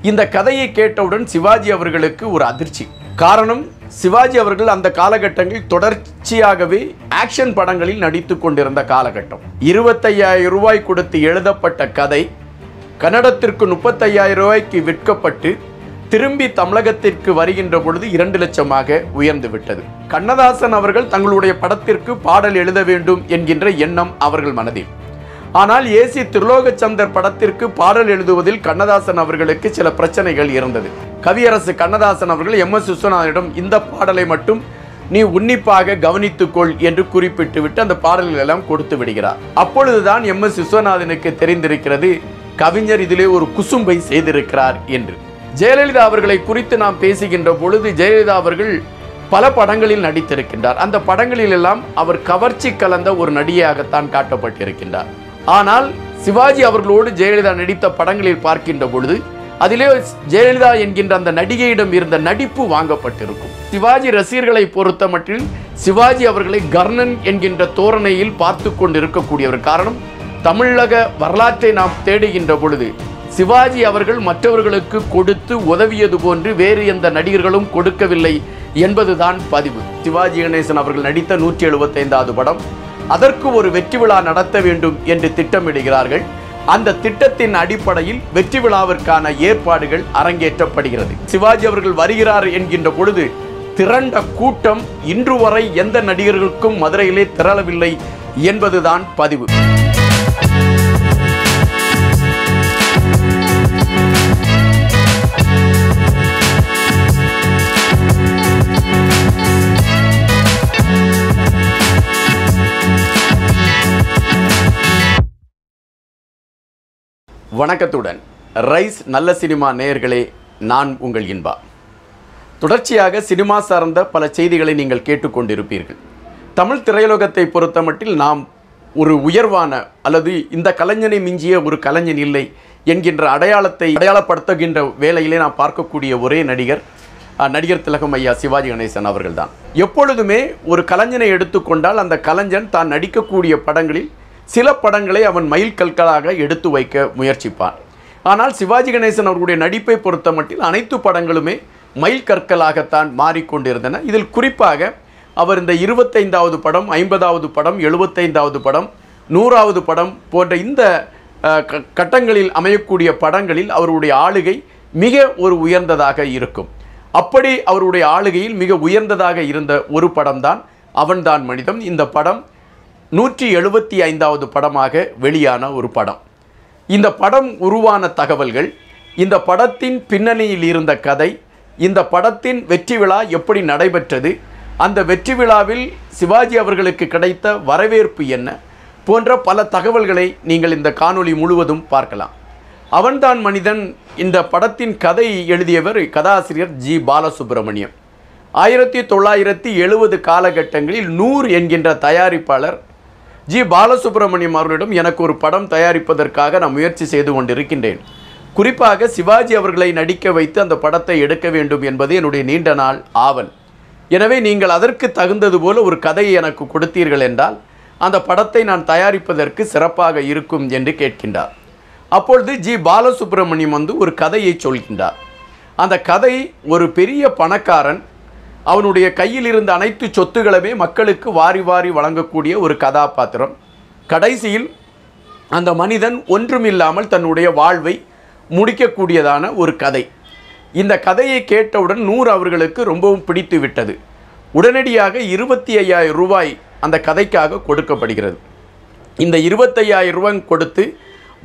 இந்த கதையை கேட்டவுடன் சிவாஜி அவர்களுக்கு ஒரு அதிர்ச்சி. காரணம், சிவாஜி அவர்கள் அந்த காலகட்டங்களில் தொடர்ச்சியாகவே ஆக்ஷன் படங்களில் நடித்து கொண்டிருந்த காலகட்டம். 25,000 ரூபாய் கொடுத்து எழுதப்பட்ட கதை கன்னடத்திற்கு 35,000 ரூபாய்க்கு விற்கப்பட்டு திரும்பி தமிழகத்திற்கு வருகின்ற பொழுது 2 லட்சமாக உயர்ந்து விட்டது. கண்ணதாசன் அவர்கள் தங்களுடைய படத்திற்கு பாடல் எழுத வேண்டும் என்கின்ற எண்ணம் அவர்கள் மனதில். ஆனால் ஏசி திருலோகச்சந்தர் படத்திற்கு பாடல் எழுதுவதில் கண்ணதாசன் அவர்களுக்கு சில பிரச்சனைகள் இருந்தது. கவியரசு கண்ணதாசன் அவர்கள் MS விஸ்வநாதனிடம் இந்த பாடலை மட்டும் நீ உன்னிப்பாக கவனித்துக்கொள் என்று குறிப்பிட்டு விட்டு அந்த பாடல்கள் எல்லாம் கொடுத்து விடுகிறார். அப்பொழுதுதான் MS விஸ்வநாதனுக்கு தெரிந்திருக்கிறது, கவிஞர் இதிலே ஒரு குசும்பை செய்திருக்கிறார் என்று. ஜெயலலிதா அவர்களை குறித்து நாம் பேசுகின்ற பொழுது ஜெயலலிதா அவர்கள் பல படங்களில் நடித்திருக்கின்றார். அந்த படங்களில் எல்லாம் அவர் கவர்ச்சி கலந்த ஒரு நடிகையாகத்தான் காட்டப்பட்டிருக்கின்றார். ஆனால் சிவாஜி அவர்களோடு ஜெயலலிதா நடித்த படங்களில் பார்க்கின்ற பொழுது அதிலே ஜெயலலிதா என்கின்ற அந்த நடிகையிடம் இருந்த நடிப்பு வாங்கப்பட்டிருக்கும். சிவாஜி ரசிகர்களை பொறுத்த மட்டில் சிவாஜி அவர்களை கர்ணன் என்கின்ற தோரணையில் பார்த்து கொண்டு இருக்கக்கூடியவர். காரணம், தமிழக வரலாற்றை நாம் தேடுகின்ற பொழுது சிவாஜி அவர்கள் மற்றவர்களுக்கு கொடுத்து உதவியது போன்று வேறு எந்த நடிகர்களும் கொடுக்கவில்லை என்பதுதான் பதிவு. சிவாஜி கணேசன் அவர்கள் நடித்த 175வது படம், அதற்கு ஒரு வெற்றி விழா நடத்த வேண்டும் என்று திட்டமிடுகிறார்கள். அந்த திட்டத்தின் அடிப்படையில் வெற்றி விழாவிற்கான ஏற்பாடுகள் அரங்கேற்றப்படுகிறது. சிவாஜி அவர்கள் வருகிறார் என்கின்ற பொழுது திரண்ட கூட்டம் இன்று வரை எந்த நடிகர்களுக்கும் மதுரையிலே திரளவில்லை என்பதுதான் பதிவு. வணக்கத்துடன் ரைஸ் நல்ல சினிமா நேயர்களே, நான் உங்கள் இன்பா. தொடர்ச்சியாக சினிமா சார்ந்த பல செய்திகளை நீங்கள் கேட்டுக்கொண்டிருப்பீர்கள். தமிழ் திரையுலகத்தை பொறுத்த மட்டில் நாம் ஒரு உயர்வான அல்லது இந்த கலைஞனை மிஞ்சிய ஒரு கலைஞன் இல்லை என்கின்ற அடையாளப்படுத்துகின்ற வேளையிலே நாம் பார்க்கக்கூடிய ஒரே நடிகர் திலகம் ஐயா சிவாஜி கணேசன் அவர்கள்தான். எப்பொழுதுமே ஒரு கலைஞனை எடுத்துக்கொண்டால் அந்த கலைஞன் தான் நடிக்கக்கூடிய படங்களில் சில படங்களை அவன் மைல் கற்களாக எடுத்து வைக்க முயற்சிப்பான். ஆனால் சிவாஜி கணேசன் அவர்களுடைய நடிப்பை பொறுத்த மட்டில் அனைத்து படங்களுமே மைல் கற்களாகத்தான் மாறிக்கொண்டிருந்தன. இதில் குறிப்பாக அவர் இந்த 25வது படம், 50வது படம், 75வது படம், 100வது படம் போன்ற இந்த கட்டங்களில் அமையக்கூடிய படங்களில் அவருடைய ஆளுகை மிக ஒரு உயர்ந்ததாக இருக்கும். அப்படி அவருடைய ஆளுகையில் மிக உயர்ந்ததாக இருந்த ஒரு படம்தான் அவன்தான் மனிதன். இந்த படம் 175வது படமாக வெளியான ஒரு படம். இந்த படம் உருவான தகவல்கள், இந்த படத்தின் பின்னணியில் இருந்த கதை, இந்த படத்தின் வெற்றி விழா எப்படி நடைபெற்றது, அந்த வெற்றி விழாவில் சிவாஜி அவர்களுக்கு கிடைத்த வரவேற்பு என்ன போன்ற பல தகவல்களை நீங்கள் இந்த காணொளி முழுவதும் பார்க்கலாம். அவன்தான் மனிதன் இந்த படத்தின் கதை எழுதியவர் கதாசிரியர் ஜி பாலசுப்ரமணியம். 1970 காலகட்டங்களில் 100 என்கின்ற தயாரிப்பாளர் ஜி பாலசுப்ரமணியம் அவர்களிடம் எனக்கு ஒரு படம் தயாரிப்பதற்காக நான் முயற்சி செய்து கொண்டிருக்கின்றேன். குறிப்பாக சிவாஜி அவர்களை நடிக்க வைத்து அந்த படத்தை எடுக்க வேண்டும் என்பது என்னுடைய நீண்ட நாள் ஆவல். எனவே நீங்கள் அதற்கு தகுந்தது போல ஒரு கதையை எனக்கு கொடுத்தீர்கள் என்றால் அந்த படத்தை நான் தயாரிப்பதற்கு சிறப்பாக இருக்கும் என்று கேட்கின்றார். அப்பொழுது ஜி பாலசுப்ரமணியம் ஒரு கதையை சொல்கின்றார். அந்த கதை, ஒரு பெரிய பணக்காரன் அவனுடைய கையில் இருந்த அனைத்து சொத்துக்களுமே மக்களுக்கு வாரி வாரி வழங்கக்கூடிய ஒரு கதாபாத்திரம். கடைசியில் அந்த மனிதன் ஒன்றுமில்லாமல் தன்னுடைய வாழ்வை முடிக்கக்கூடியதான ஒரு கதை. இந்த கதையை கேட்டவுடன் 100 அவர்களுக்கு ரொம்பவும் பிடித்து விட்டது. உடனடியாக 25,000 ரூபாய் அந்த கதைக்காக கொடுக்கப்படுகிறது. இந்த 25,000 ரூபாய் கொடுத்து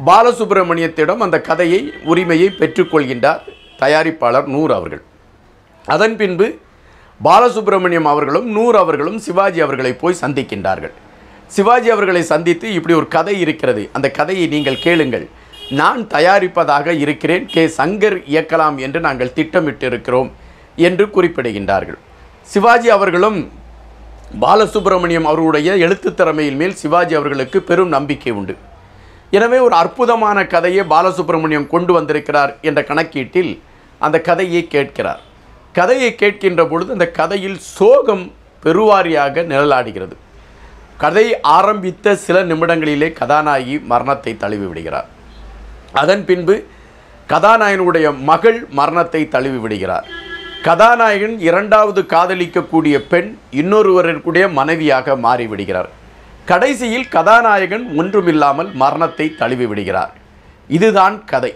பாலசுப்ரமணியத்திடம் அந்த கதையை உரிமையை பெற்றுக்கொள்கின்றார் தயாரிப்பாளர் 100 அவர்கள். அதன் பின்பு பாலசுப்ரமணியம் அவர்களும் 100 அவர்களும் சிவாஜி அவர்களை போய் சந்திக்கின்றார்கள். சிவாஜி அவர்களை சந்தித்து, இப்படி ஒரு கதை இருக்கிறது, அந்த கதையை நீங்கள் கேளுங்கள், நான் தயாரிப்பதாக இருக்கிறேன், கே சங்கர் இயக்கலாம் என்று நாங்கள் திட்டமிட்டு இருக்கிறோம் என்று குறிப்பிடுகின்றார்கள். சிவாஜி அவர்களும் பாலசுப்ரமணியம் அவர்களுடைய எழுத்து திறமையின் மேல் சிவாஜி அவர்களுக்கு பெரும் நம்பிக்கை உண்டு. எனவே ஒரு அற்புதமான கதையை பாலசுப்ரமணியம் கொண்டு வந்திருக்கிறார் என்ற கணக்கீட்டில் அந்த கதையை கேட்கிறார். கதையை கேட்கின்ற பொழுது அந்த கதையில் சோகம் பெருவாரியாக நிழலாடுகிறது. கதை ஆரம்பித்த சில நிமிடங்களிலே கதாநாயகி மரணத்தை தழுவி விடுகிறார். அதன் பின்பு கதாநாயகனுடைய மகள் மரணத்தை தழுவி விடுகிறார். கதாநாயகன் இரண்டாவது காதலிக்கக்கூடிய பெண் இன்னொருவருடைய மனைவியாக மாறிவிடுகிறார். கடைசியில் கதாநாயகன் ஒன்றுமில்லாமல் மரணத்தை தழுவி விடுகிறார். இதுதான் கதை.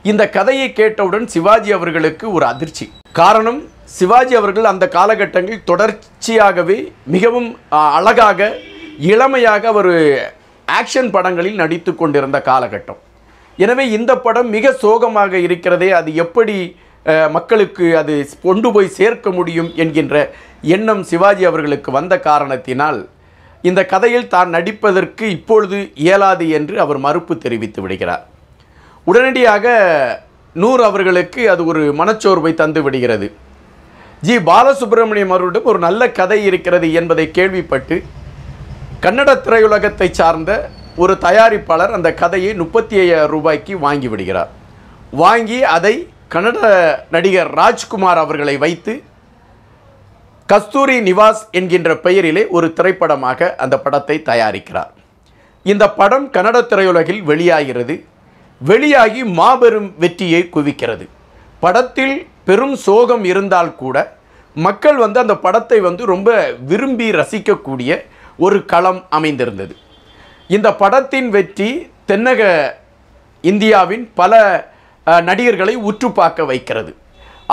இந்த கதையை கேட்டவுடன் சிவாஜி அவர்களுக்கு ஒரு அதிர்ச்சி. காரணம், சிவாஜி அவர்கள் அந்த காலகட்டங்களில் தொடர்ச்சியாகவே மிகவும் அழகாக இளமையாக ஒரு ஆக்ஷன் படங்களில் நடித்து கொண்டிருந்த காலகட்டம். எனவே இந்த படம் மிக சோகமாக இருக்கிறதே, அது எப்படி மக்களுக்கு அது கொண்டு போய் சேர்க்க முடியும் என்கின்ற எண்ணம் சிவாஜி அவர்களுக்கு வந்த காரணத்தினால் இந்த கதையில் தான் நடிப்பதற்கு இப்பொழுது இயலாது என்று அவர் மறுப்பு தெரிவித்து விடுகிறார். உடனடியாக நூர் அவர்களுக்கு அது ஒரு மனச்சோர்வை தந்து விடுகிறது. ஜி பாலசுப்ரமணியம் அவர்களிடம் ஒரு நல்ல கதை இருக்கிறது என்பதை கேள்விப்பட்டு கன்னட திரையுலகத்தை சார்ந்த ஒரு தயாரிப்பாளர் அந்த கதையை 35,000 ரூபாய்க்கு வாங்கி விடுகிறார். வாங்கி அதை கன்னட நடிகர் ராஜ்குமார் அவர்களை வைத்து கஸ்தூரி நிவாஸ் என்கின்ற பெயரிலே ஒரு திரைப்படமாக அந்த படத்தை தயாரிக்கிறார். இந்த படம் கன்னட திரையுலகில் வெளியாகிறது. வெளியாகி மாபெரும் வெற்றியை குவிக்கிறது. படத்தில் பெரும் சோகம் இருந்தால் கூட மக்கள் அந்த படத்தை ரொம்ப விரும்பி ரசிக்கக்கூடிய ஒரு களம் அமைந்திருந்தது. இந்த படத்தின் வெற்றி தென்னக இந்தியாவின் பல நடிகர்களை உற்று பார்க்க வைக்கிறது.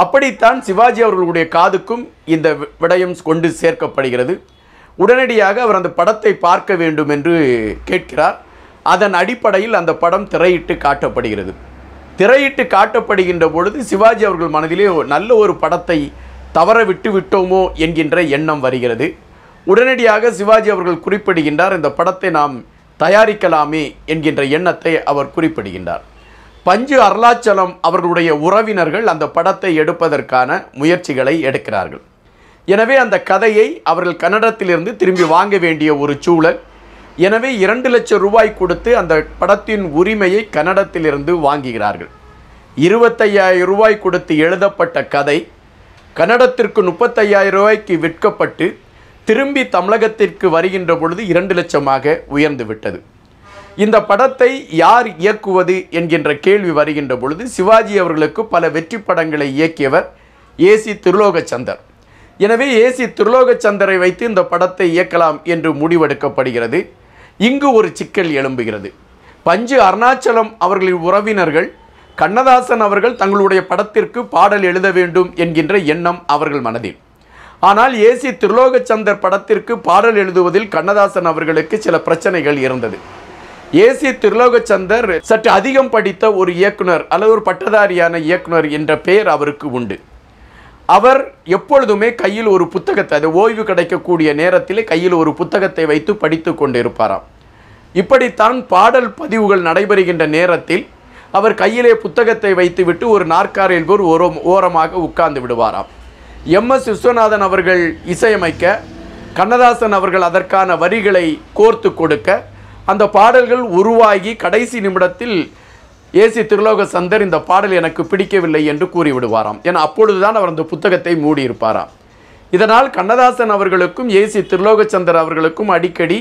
அப்படித்தான் சிவாஜி அவர்களுடைய காதுக்கும் இந்த விடயம் கொண்டு சேர்க்கப்படுகிறது. உடனடியாக அவர் அந்த படத்தை பார்க்க வேண்டும் என்று கேட்கிறார். அதன் அடிப்படையில் அந்த படம் திரையிட்டு காட்டப்படுகிறது. திரையிட்டு காட்டப்படுகின்ற பொழுது சிவாஜி அவர்கள் மனதிலே நல்ல ஒரு படத்தை தவற விட்டு விட்டோமோ என்கின்ற எண்ணம் வருகிறது. உடனடியாக சிவாஜி அவர்கள் குறிப்பிடுகின்றார், இந்த படத்தை நாம் தயாரிக்கலாமே என்கின்ற எண்ணத்தை அவர் குறிப்பிடுகின்றார். பஞ்சு அருளாச்சலம் அவர்களுடைய உறவினர்கள் அந்த படத்தை எடுப்பதற்கான முயற்சிகளை எடுக்கிறார்கள். எனவே அந்த கதையை அவர்கள் கன்னடத்திலிருந்து திரும்பி வாங்க வேண்டிய ஒரு சூழல். எனவே 2 லட்சம் ரூபாய் கொடுத்து அந்த படத்தின் உரிமையை கன்னடத்திலிருந்து வாங்குகிறார்கள். 25,000 ரூபாய் கொடுத்து எழுதப்பட்ட கதை கன்னடத்திற்கு 35,000 ரூபாய்க்கு விற்கப்பட்டு திரும்பி தமிழகத்திற்கு வருகின்ற பொழுது 2 லட்சமாக உயர்ந்து விட்டது. இந்த படத்தை யார் இயக்குவது என்கின்ற கேள்வி வருகின்ற பொழுது சிவாஜி அவர்களுக்கு பல வெற்றி படங்களை இயக்கியவர் ஏசி திருலோகச்சந்தர். எனவே ஏசி திருலோகச்சந்தரை வைத்து இந்த படத்தை இயக்கலாம் என்று முடிவெடுக்கப்படுகிறது. இங்கு ஒரு சிக்கல் எழும்புகிறது. பஞ்சு அருணாச்சலம் அவர்களின் உறவினர்கள் கண்ணதாசன் அவர்கள் தங்களுடைய படத்திற்கு பாடல் எழுத வேண்டும் என்கின்ற எண்ணம் அவர்கள் மனதில். ஆனால் ஏசி திருலோகச்சந்தர் படத்திற்கு பாடல் எழுதுவதில் கண்ணதாசன் அவர்களுக்கு சில பிரச்சனைகள் இருந்தது. ஏசி திருலோகச்சந்தர் சற்று அதிகம் படித்த ஒரு இயக்குனர் அல்லது ஒரு பட்டதாரியான இயக்குனர் என்ற பெயர் அவருக்கு உண்டு. அவர் எப்பொழுதுமே கையில் ஒரு புத்தகத்தை, அது ஓய்வு கிடைக்கக்கூடிய நேரத்திலே கையில் ஒரு புத்தகத்தை வைத்து படித்து கொண்டு இருப்பாராம். இப்படித்தான் பாடல் பதிவுகள் நடைபெறுகின்ற நேரத்தில் அவர் கையிலே புத்தகத்தை வைத்துவிட்டு ஒரு நாற்காலியில் ஒரு ஓரமாக உட்கார்ந்து விடுவாராம். எம்.எஸ். விஸ்வநாதன் அவர்கள் இசையமைக்க, கண்ணதாசன் அவர்கள் அதற்கான வரிகளை கோர்த்து கொடுக்க, அந்த பாடல்கள் உருவாகி கடைசி நிமிடத்தில் ஏசி திருலோகச்சந்தர் இந்த பாடல் எனக்கு பிடிக்கவில்லை என்று கூறிவிடுவாராம். ஏன்னா அப்பொழுதுதான் அவர் அந்த புத்தகத்தை மூடியிருப்பாராம். இதனால் கண்ணதாசன் அவர்களுக்கும் ஏசி திருலோகச்சந்தர் அவர்களுக்கும் அடிக்கடி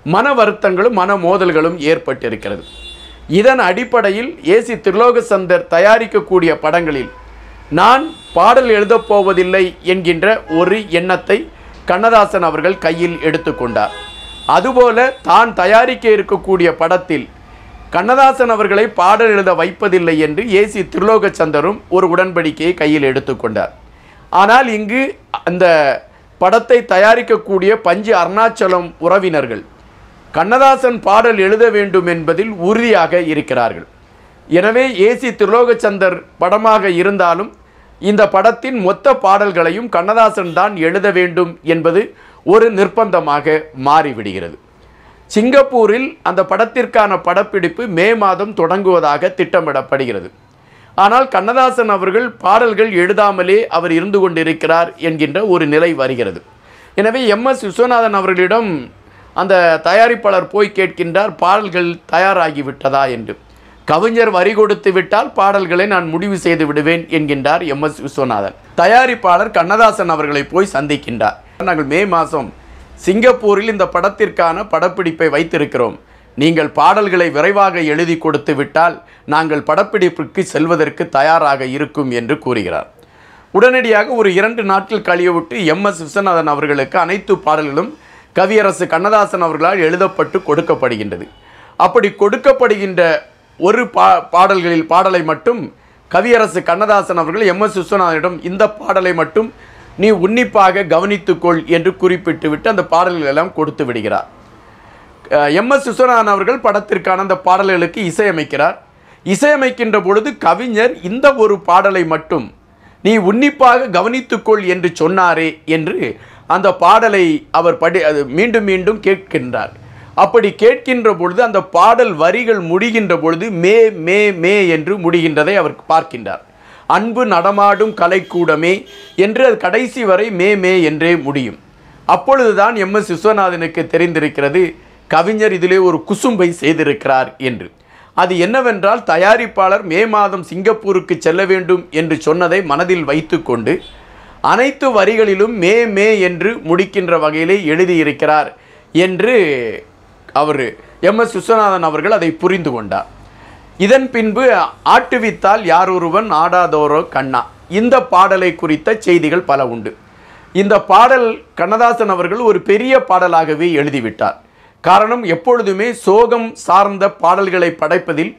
மன வருத்தங்களும் மன மோதல்களும் ஏற்பட்டிருக்கிறது. இதன் அடிப்படையில் ஏசி திருலோகச்சந்தர் தயாரிக்கக்கூடிய படங்களில் நான் பாடல் எழுதப்போவதில்லை என்கின்ற ஒரு எண்ணத்தை கண்ணதாசன் அவர்கள் கையில் எடுத்துக்கொண்டார். அதுபோல தான் தயாரிக்க இருக்கக்கூடிய படத்தில் கண்ணதாசன் அவர்களை பாடல் எழுத வைப்பதில்லை என்று ஏசி திருலோகச்சந்தரும் ஒரு உடன்படிக்கையை கையில் எடுத்துக்கொண்டார். ஆனால் இங்கு அந்த படத்தை தயாரிக்கக்கூடிய பஞ்சு அருணாச்சலம் உறவினர்கள் கண்ணதாசன் பாடல் எழுத வேண்டும் என்பதில் உறுதியாக இருக்கிறார்கள். எனவே ஏசி திருலோகச்சந்தர் படமாக இருந்தாலும் இந்த படத்தின் மொத்த பாடல்களையும் கண்ணதாசன் தான் எழுத வேண்டும் என்பது ஒரு நிர்பந்தமாக மாறிவிடுகிறது. சிங்கப்பூரில் அந்த படத்திற்கான படப்பிடிப்பு மே மாதம் தொடங்குவதாக திட்டமிடப்படுகிறது. ஆனால் கண்ணதாசன் அவர்கள் பாடல்கள் எழுதாமலே அவர் இருந்து கொண்டிருக்கிறார் என்கின்ற ஒரு நிலை வருகிறது. எனவே எம்.எஸ். விஸ்வநாதன் அவர்களிடம் அந்த தயாரிப்பாளர் போய் கேட்கின்றார், பாடல்கள் தயாராகிவிட்டதா என்று. கவிஞர் வரி கொடுத்து விட்டால் பாடல்களை நான் முடிவு செய்து விடுவேன் என்கின்றார் எம்.எஸ். விஸ்வநாதன். தயாரிப்பாளர் கண்ணதாசன் அவர்களை போய் சந்திக்கின்றார். நாங்கள் மே மாதம் சிங்கப்பூரில் இந்த படத்திற்கான படப்பிடிப்பை வைத்திருக்கிறோம், நீங்கள் பாடல்களை விரைவாக எழுதி கொடுத்து விட்டால் நாங்கள் படப்பிடிப்புக்கு செல்வதற்கு தயாராக இருக்கும் என்று கூறுகிறார். உடனடியாக ஒரு 2 நாட்கள் கழிய விட்டு MS விஸ்வநாதன் அவர்களுக்கு அனைத்து பாடல்களும் கவியரசு கண்ணதாசன் அவர்களால் எழுதப்பட்டு கொடுக்கப்படுகின்றது. அப்படி கொடுக்கப்படுகின்ற ஒரு பாடலை மட்டும் கவியரசு கண்ணதாசன் அவர்கள் MS விஸ்வநாதனிடம் இந்த பாடலை மட்டும் நீ உன்னிப்பாக கவனித்துக்கொள் என்று குறிப்பிட்டு விட்டு அந்த பாடல்கள் எல்லாம் கொடுத்து விடுகிறார். MS விஸ்வநாதன் அவர்கள் படத்திற்கான அந்த பாடல்களுக்கு இசையமைக்கிறார். இசையமைக்கின்ற பொழுது கவிஞர் இந்த ஒரு பாடலை மட்டும் நீ உன்னிப்பாக கவனித்துக்கொள் என்று சொன்னாரே என்று அந்த பாடலை அவர் மீண்டும் மீண்டும் கேட்கின்றார். அப்படி கேட்கின்ற பொழுது அந்த பாடல் வரிகள் முடிகின்ற பொழுது மே மே மே என்று முடிகின்றதை அவர் பார்க்கின்றார். அன்பு நடமாடும் கலைக்கூடமே என்று அது கடைசி வரை மே மே என்றே முடியும். அப்பொழுதுதான் MS விஸ்வநாதனுக்கு தெரிந்திருக்கிறது கவிஞர் இதிலே ஒரு குசும்பை செய்திருக்கிறார் என்று. அது என்னவென்றால் தயாரிப்பாளர் மே மாதம் சிங்கப்பூருக்கு செல்ல வேண்டும் என்று சொன்னதை மனதில் வைத்து கொண்டு அனைத்து வரிகளிலும் மே மே என்று முடிக்கின்ற வகையிலே எழுதியிருக்கிறார் என்று அவர் MS விஸ்வநாதன் அவர்கள் அதை புரிந்து கொண்டார். இதன் பின்பு ஆட்டுவித்தால் யாரொருவன் ஆடாதோரோ கண்ணா இந்த பாடலை குறித்த செய்திகள் பல உண்டு. இந்த பாடல் கண்ணதாசன் அவர்கள் ஒரு பெரிய பாடலாகவே எழுதிவிட்டார். காரணம், எப்பொழுதுமே சோகம் சார்ந்த பாடல்களை படைப்பதில்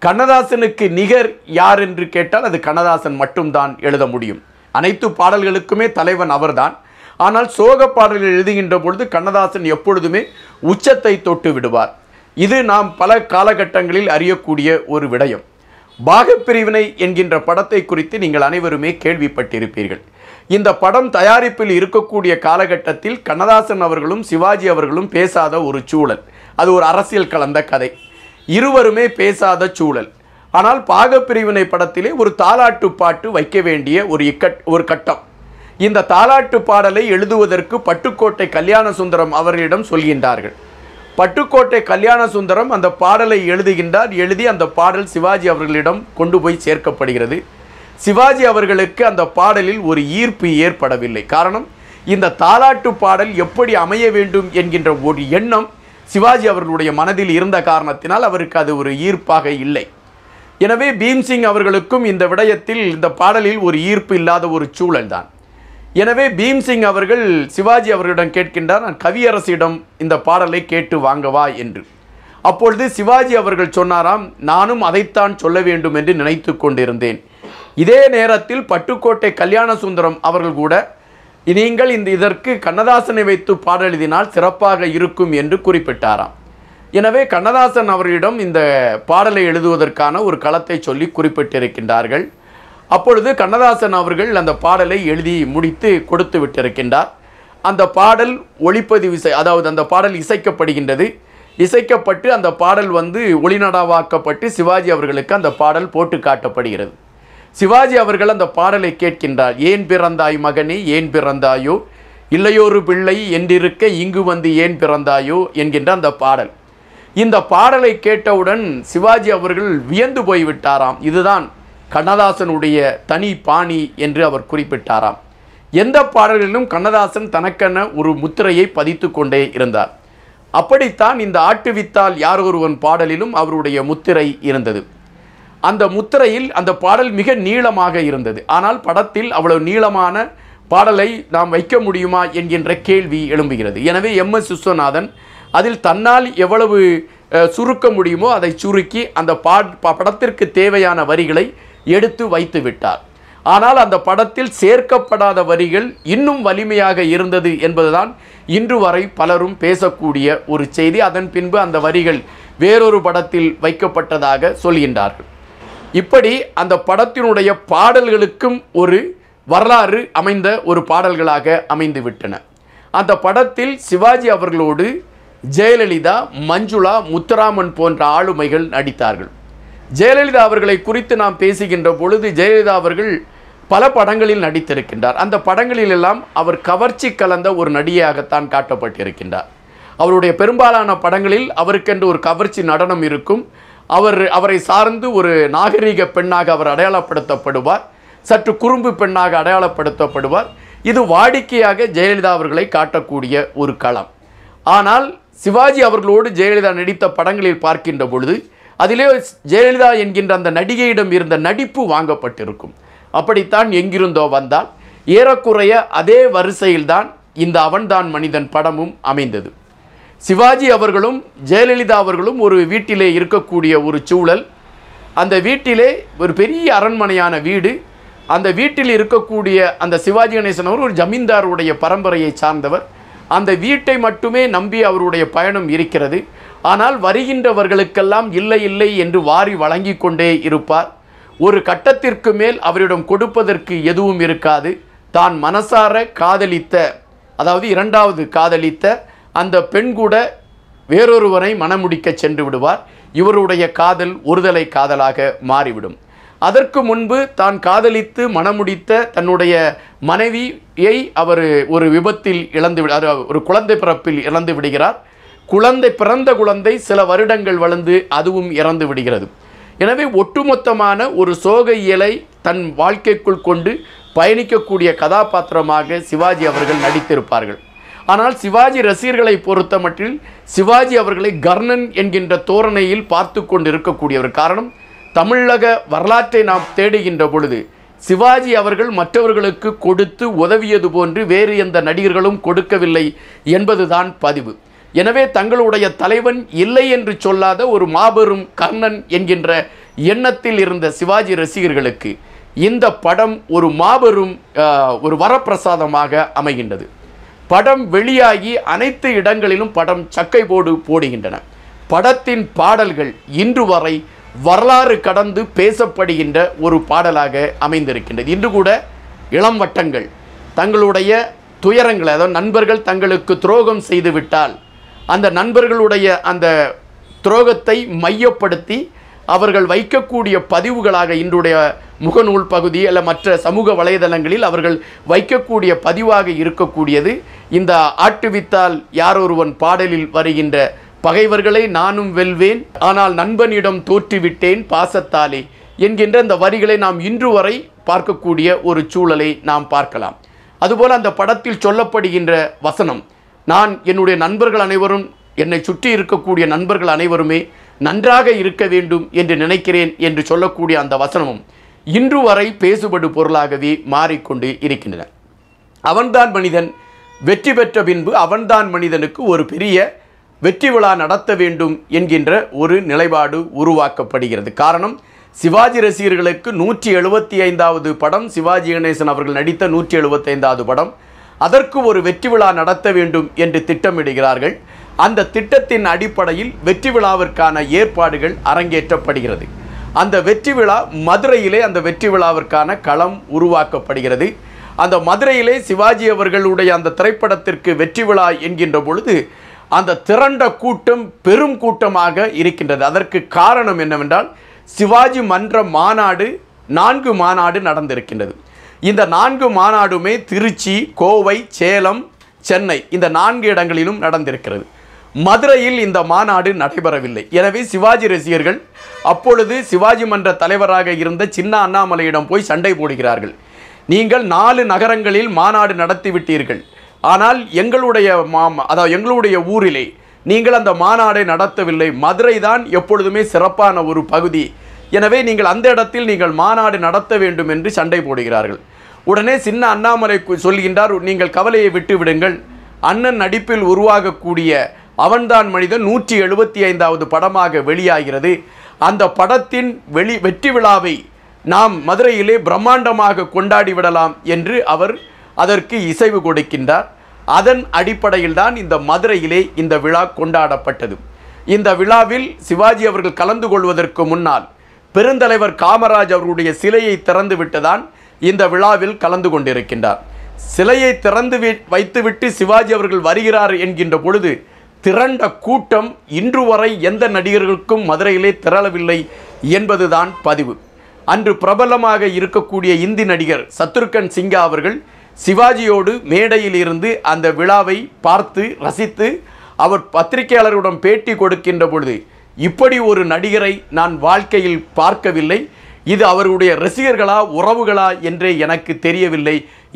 கண்ணதாசனுக்கு நிகர் யார் என்று கேட்டால் அது கண்ணதாசன் மட்டும்தான் எழுத முடியும். அனைத்து பாடல்களுக்குமே தலைவன் அவர்தான். ஆனால் சோக பாடல்கள் எழுதுகின்ற பொழுது கண்ணதாசன் எப்பொழுதுமே உச்சத்தை தொட்டு விடுவார். இது நாம் பல காலகட்டங்களில் அறியக்கூடிய ஒரு விடயம். பாகப்பிரிவினை என்கின்ற படத்தை குறித்து நீங்கள் அனைவருமே கேள்விப்பட்டிருப்பீர்கள். இந்த படம் தயாரிப்பில் இருக்கக்கூடிய காலகட்டத்தில் கண்ணதாசன் அவர்களும் சிவாஜி அவர்களும் பேசாத ஒரு சூழல். அது ஒரு அரசியல் கலந்த கதை. இருவருமே பேசாத சூழல். ஆனால் பாகப்பிரிவினை படத்திலே ஒரு தாலாட்டு பாட்டு வைக்க வேண்டிய ஒரு கட்டம். இந்த தாலாட்டு பாடலை எழுதுவதற்கு பட்டுக்கோட்டை கல்யாணசுந்தரம் அவர்களிடம் சொல்கின்றார்கள். பட்டுக்கோட்டை கல்யாணசுந்தரம் அந்த பாடலை எழுதுகின்றார். எழுதி அந்த பாடல் சிவாஜி அவர்களிடம் கொண்டு போய் சேர்க்கப்படுகிறது. சிவாஜி அவர்களுக்கு அந்த பாடலில் ஒரு ஈர்ப்பு ஏற்படவில்லை. காரணம், இந்த தாலாட்டு பாடல் எப்படி அமைய வேண்டும் என்கின்ற ஒரு எண்ணம் சிவாஜி அவர்களுடைய மனதில் இருந்த காரணத்தினால் அவருக்கு அது ஒரு ஈர்ப்பாக இல்லை. எனவே பீம்சிங் அவர்களுக்கும் இந்த விடயத்தில் இந்த பாடலில் ஒரு ஈர்ப்பு இல்லாத ஒரு சூழல் தான். எனவே பீம்சிங் அவர்கள் சிவாஜி அவர்களிடம் கேட்கின்றார், நான் கவியரசிடம் இந்த பாடலை கேட்டு வாங்கவா என்று. அப்பொழுது சிவாஜி அவர்கள் சொன்னாராம், நானும் அதைத்தான் சொல்ல வேண்டும் என்று நினைத்து கொண்டிருந்தேன். இதே நேரத்தில் பட்டுக்கோட்டை கல்யாணசுந்தரம் அவர்கள் கூட நீங்கள் இதற்கு கண்ணதாசனை வைத்து பாடல் எழுதினால் சிறப்பாக இருக்கும் என்று குறிப்பிட்டாராம். எனவே கண்ணதாசன் அவர்களிடம் இந்த பாடலை எழுதுவதற்கான ஒரு களத்தை சொல்லி குறிப்பிட்டிருக்கின்றார்கள். அப்பொழுது கண்ணதாசன் அவர்கள் அந்த பாடலை எழுதி முடித்து கொடுத்து விட்டிருக்கின்றார். அந்த பாடல் ஒளிப்பதிவு அதாவது அந்த பாடல் இசைக்கப்படுகின்றது. இசைக்கப்பட்டு அந்த பாடல் ஒளிநடாவாக்கப்பட்டு சிவாஜி அவர்களுக்கு அந்த பாடல் போட்டு காட்டப்படுகிறது. சிவாஜி அவர்கள் அந்த பாடலை கேட்கின்றார். ஏன் பிறந்தாய் மகனே ஏன் பிறந்தாயோ, இல்லையொரு பிள்ளை என்றிருக்க இங்கு ஏன் பிறந்தாயோ என்கின்ற அந்த பாடல். இந்த பாடலை கேட்டவுடன் சிவாஜி அவர்கள் வியந்து போய்விட்டாராம். இதுதான் கண்ணதாசனுடைய தனி பாணி என்று அவர் குறிப்பிட்டாராம். எந்த பாடலிலும் கண்ணதாசன் தனக்கென ஒரு முத்திரையை பதித்து கொண்டே இருந்தார். அப்படித்தான் இந்த ஆட்டுவித்தால் யார் ஒருவன் பாடலிலும் அவருடைய முத்திரை இருந்தது. அந்த முத்திரையில் அந்த பாடல் மிக நீளமாக இருந்தது. ஆனால் படத்தில் அவ்வளவு நீளமான பாடலை நாம் வைக்க முடியுமா என்கின்ற கேள்வி எழும்புகிறது. எனவே MS விஸ்வநாதன் அதில் தன்னால் எவ்வளவு சுருக்க முடியுமோ அதை சுருக்கி அந்த படத்திற்கு தேவையான வரிகளை எடுத்து வைத்து விட்டார். ஆனால் அந்த படத்தில் சேர்க்கப்படாத வரிகள் இன்னும் வலிமையாக இருந்தது என்பதுதான் இன்று வரை பலரும் பேசக்கூடிய ஒரு செய்தி. அதன் பின்பு அந்த வரிகள் வேறொரு படத்தில் வைக்கப்பட்டதாக சொல்கின்றார்கள். இப்படி அந்த படத்தினுடைய பாடல்களுக்கும் ஒரு வரலாறு அமைந்த ஒரு பாடல்களாக அமைந்து விட்டன. அந்த படத்தில் சிவாஜி அவர்களோடு ஜெயலலிதா, மஞ்சுளா, முத்துராமன் போன்ற ஆளுமைகள் நடித்தார்கள். ஜெயலலிதா அவர்களை குறித்து நாம் பேசுகின்ற பொழுது ஜெயலலிதா அவர்கள் பல படங்களில் நடித்திருக்கின்றார். அந்த படங்களில் எல்லாம் அவர் கவர்ச்சி கலந்த ஒரு நடிகையாகத்தான் காட்டப்பட்டிருக்கின்றார். அவருடைய பெரும்பாலான படங்களில் அவருக்கென்று ஒரு கவர்ச்சி நடனம் இருக்கும். அவரை சார்ந்து ஒரு நாகரீக பெண்ணாக அவர் அடையாளப்படுத்தப்படுவார். சற்று குறும்பு பெண்ணாக அடையாளப்படுத்தப்படுவார். இது வாடிக்கையாக ஜெயலலிதா அவர்களை காட்டக்கூடிய ஒரு களம். ஆனால் சிவாஜி அவர்களோடு ஜெயலலிதா நடித்த படங்களில் பார்க்கின்ற பொழுது அதிலே ஜெயலலிதா என்கின்ற அந்த நடிகையிடம் இருந்த நடிப்பு வாங்கப்பட்டிருக்கும். அப்படித்தான் எங்கிருந்தோ வந்தால் ஏறக்குறைய அதே வரிசையில்தான் இந்த அவன்தான் மனிதன் படமும் அமைந்தது. சிவாஜி அவர்களும் ஜெயலலிதா அவர்களும் ஒரு வீட்டிலே இருக்கக்கூடிய ஒரு சூழல். அந்த வீட்டிலே ஒரு பெரிய அரண்மனையான வீடு. அந்த வீட்டில் இருக்கக்கூடிய அந்த சிவாஜி கணேசன் அவர் ஒரு ஜமீன்தாருடைய பரம்பரையை சார்ந்தவர். அந்த வீட்டை மட்டுமே நம்பி அவருடைய பயணம் இருக்கிறது. ஆனால் வருகின்றவர்களுக்கெல்லாம் இல்லை இல்லை என்று வாரி வழங்கி கொண்டே இருப்பார். ஒரு கட்டத்திற்கு மேல் அவரிடம் கொடுப்பதற்கு எதுவும் இருக்காது. தான் மனசார காதலித்த, அதாவது இரண்டாவது காதலித்த அந்த பெண் கூட வேறொருவரை மணமுடிக்க சென்று விடுவார். இவருடைய காதல் ஒருதலை காதலாக மாறிவிடும். அதற்கு முன்பு தான் காதலித்து மணமுடித்த தன்னுடைய மனைவியை அவர் ஒரு விபத்தில் ஒரு குழந்தை பிறப்பில் இறந்து விடுகிறார். பிறந்த குழந்தை சில வருடங்கள் வளர்ந்து அதுவும் இறந்து விடுகிறது. எனவே ஒட்டுமொத்தமான ஒரு சோக இயலை தன் வாழ்க்கைக்குள் கொண்டு பயணிக்கக்கூடிய கதாபாத்திரமாக சிவாஜி அவர்கள் நடித்திருப்பார்கள். ஆனால் சிவாஜி ரசிகர்களை பொறுத்த மட்டில் சிவாஜி அவர்களை கர்ணன் என்கின்ற தோரணையில் பார்த்து கொண்டு இருக்கக்கூடியவர். காரணம், தமிழக வரலாற்றை நாம் தேடுகின்ற பொழுது சிவாஜி அவர்கள் மற்றவர்களுக்கு கொடுத்து உதவியது போன்று வேறு எந்த நடிகர்களும் கொடுக்கவில்லை என்பதுதான் பதிவு. எனவே தங்களுடைய தலைவன் இல்லை என்று சொல்லாத ஒரு மாபெரும் கர்ணன் என்கின்ற எண்ணத்தில் இருந்த சிவாஜி ரசிகர்களுக்கு இந்த படம் ஒரு மாபெரும் ஒரு வரப்பிரசாதமாக அமைகின்றது. படம் வெளியாகி அனைத்து இடங்களிலும் படம் சக்கை போடுகின்றன. படத்தின் பாடல்கள் இன்று வரை வரலாறு கடந்து பேசப்படுகின்ற ஒரு பாடலாக அமைந்திருக்கின்றது. இன்று கூட இளம் வட்டங்கள் தங்களுடைய துயரங்களை, அதாவது நண்பர்கள் தங்களுக்கு துரோகம் செய்துவிட்டால் அந்த நண்பர்களுடைய அந்த துரோகத்தை மையப்படுத்தி அவர்கள் வைக்கக்கூடிய பதிவுகளாக இன்றைய முகநூல் பகுதி அல்ல மற்ற சமூக வலைதளங்களில் அவர்கள் வைக்கக்கூடிய பதிவாக இருக்கக்கூடியது இந்த ஆட்டுவித்தால் யாரொருவன் பாடலில் வருகின்ற பகைவர்களை நானும் வெல்வேன், ஆனால் நண்பனிடம் தோற்றுவிட்டேன் பாசத்தாலே என்கின்ற அந்த வரிகளை நாம் இன்று வரை பார்க்கக்கூடிய ஒரு சூழலை நாம் பார்க்கலாம். அதுபோல் அந்த படத்தில் சொல்லப்படுகின்ற வசனம், நான் என்னுடைய நண்பர்கள் அனைவரும், என்னை சுற்றி இருக்கக்கூடிய நண்பர்கள் அனைவருமே நன்றாக இருக்க வேண்டும் என்று நினைக்கிறேன் என்று சொல்லக்கூடிய அந்த வசனமும் இன்று வரை பேசுபடு பொருளாகவே மாறிக்கொண்டு இருக்கின்றன. அவன்தான் மனிதன் வெற்றி பெற்ற பின்பு அவன்தான் மனிதனுக்கு ஒரு பெரிய வெற்றி விழா நடத்த வேண்டும் என்கின்ற ஒரு நிலைப்பாடு உருவாக்கப்படுகிறது. காரணம், சிவாஜி ரசிகர்களுக்கு 175வது படம், சிவாஜி கணேசன் அவர்கள் நடித்த 175வது படம். அதற்கு ஒரு வெற்றி விழா நடத்த வேண்டும் என்று திட்டமிடுகிறார்கள். அந்த திட்டத்தின் அடிப்படையில் வெற்றி விழாவிற்கான ஏற்பாடுகள் அரங்கேற்றப்படுகிறது. அந்த வெற்றி விழா மதுரையிலே அந்த வெற்றி விழாவிற்கான களம் உருவாக்கப்படுகிறது. அந்த மதுரையிலே சிவாஜி அவர்களுடைய அந்த திரைப்படத்திற்கு வெற்றி விழா என்கின்ற பொழுது அந்த திரண்ட கூட்டம் பெரும் கூட்டமாக இருக்கின்றது. அதற்கு காரணம் என்னவென்றால், சிவாஜி மன்ற மாநாடு 4 மாநாடு நடந்திருக்கின்றது. இந்த 4 மாநாடுமே திருச்சி, கோவை, சேலம், சென்னை இந்த 4 இடங்களிலும் நடந்திருக்கிறது. மதுரையில் இந்த மாநாடு நடைபெறவில்லை. எனவே சிவாஜி ரசிகர்கள் அப்பொழுது சிவாஜி மன்ற தலைவராக இருந்த சின்ன அண்ணாமலையிடம் போய் சண்டை போடுகிறார்கள். நீங்கள் 4 நகரங்களில் மாநாடு நடத்திவிட்டீர்கள், ஆனால் எங்களுடைய ஊரிலே நீங்கள் அந்த மாநாடை நடத்தவில்லை. மதுரை தான் எப்பொழுதுமே சிறப்பான ஒரு பகுதி. எனவே நீங்கள் அந்த இடத்தில் நீங்கள் மாநாடு நடத்த வேண்டும் என்று சண்டை போடுகிறார்கள். உடனே சின்ன அண்ணாமலை சொல்கின்றார், நீங்கள் கவலையை விட்டு விடுங்கள், அண்ணன் நடிப்பில் உருவாகக்கூடிய அவன்தான் மனிதன் 175வது படமாக வெளியாகிறது. அந்த படத்தின் வெற்றி விழாவை நாம் மதுரையிலே பிரம்மாண்டமாக கொண்டாடி விடலாம் என்று அவர் அதற்கு இசைவு கொடுக்கின்றார். அதன் அடிப்படையில் தான் இந்த மதுரையிலே இந்த விழா கொண்டாடப்பட்டது. இந்த விழாவில் சிவாஜி அவர்கள் கலந்து கொள்வதற்கு முன்னால் பெருந்தலைவர் காமராஜ் அவர்களுடைய சிலையை திறந்து விட்டுதான் இந்த விழாவில் கலந்து கொண்டிருக்கின்றார். சிலையை திறந்து வைத்துவிட்டு சிவாஜி அவர்கள் வருகிறார் என்கின்ற பொழுது திரண்ட கூட்டம் இன்று வரை எந்த நடிகர்களுக்கும் மதுரையிலே திரளவில்லை என்பதுதான் பதிவு. அன்று பிரபலமாக இருக்கக்கூடிய இந்தி நடிகர் சத்ருகன் சிங்கா அவர்கள் சிவாஜியோடு மேடையில் இருந்து அந்த விழாவை பார்த்து ரசித்து அவர் பத்திரிகையாளரிடம் பேட்டி கொடுக்கின்ற பொழுது, இப்படி ஒரு நடிகரை நான் வாழ்க்கையில் பார்க்கவில்லை, இது அவருடைய ரசிகர்களா உறவுகளா என்றே எனக்கு தெரியவில்லை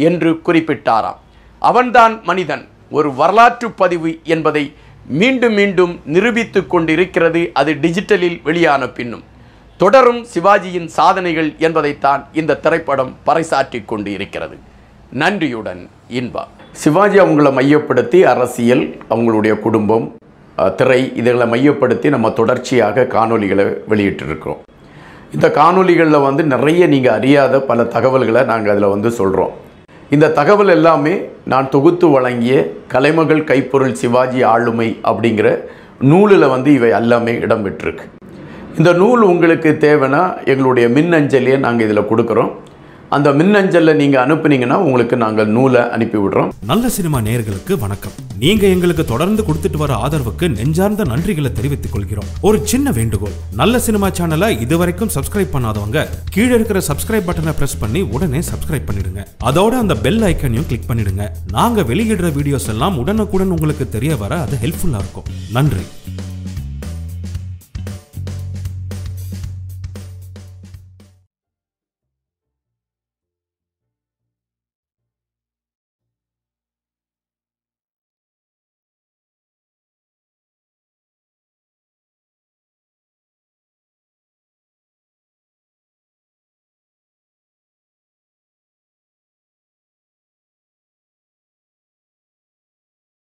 என்று குறிப்பிட்டாராம். அவன்தான் மனிதன் ஒரு வரலாற்று பதிவு என்பதை மீண்டும் மீண்டும் நிரூபித்துக் கொண்டிருக்கிறது. அது டிஜிட்டலில் வெளியான பின்னும் தொடரும் சிவாஜியின் சாதனைகள் என்பதைத்தான் இந்த திரைப்படம் பறைசாற்றிக் கொண்டு இருக்கிறது. நன்றியுடன் இன்பா. சிவாஜி அவங்கள மையப்படுத்தி அரசியல், அவங்களுடைய குடும்பம், திரை இதுகளை மையப்படுத்தி நம்ம தொடர்ச்சியாக காணொலிகளை வெளியிட்டிருக்கிறோம். இந்த காணொலிகளில் நிறைய நீங்கள் அறியாத பல தகவல்களை நாங்கள் அதில் சொல்கிறோம். இந்த தகவல் எல்லாமே நான் தொகுத்து வழங்கிய கலைமகள் கைப்பொருள் சிவாஜி ஆளுமை அப்படிங்கிற நூலில் இவை எல்லாமே இடம்பெற்றிருக்கு. இந்த நூல் உங்களுக்கு தேவைன்னா எங்களுடைய மின்னஞ்சலையே நாங்கள் இதில் கொடுக்குறோம். அந்த மின்னஞ்சலில் நீங்கள் அனுப்புனீங்கன்னா உங்களுக்கு நாங்கள் நூலை அனுப்பி விடுறோம். நல்ல சினிமா நேயர்களுக்கு வணக்கம். நீங்க எங்களுக்கு தொடர்ந்து கொடுத்துட்டு வர ஆதரவுக்கு நெஞ்சார்ந்த நன்றிகளை தெரிவித்துக் கொள்கிறோம். ஒரு சின்ன வேண்டுகோள், நல்ல சினிமா சேனலை இதுவரைக்கும் சப்ஸ்கிரைப் பண்ணாதவங்க கீழே இருக்கிற சப்ஸ்கிரைப் பட்டனை பிரஸ் பண்ணி உடனே சப்ஸ்கிரைப் பண்ணிடுங்க. அதோட அந்த பெல் ஐக்கனையும் கிளிக் பண்ணிடுங்க. நாங்க வெளியிடுற வீடியோஸ் எல்லாம் உடனுக்குடன் உங்களுக்கு தெரிய வர அது ஹெல்ப்ஃபுல்லா இருக்கும். நன்றி.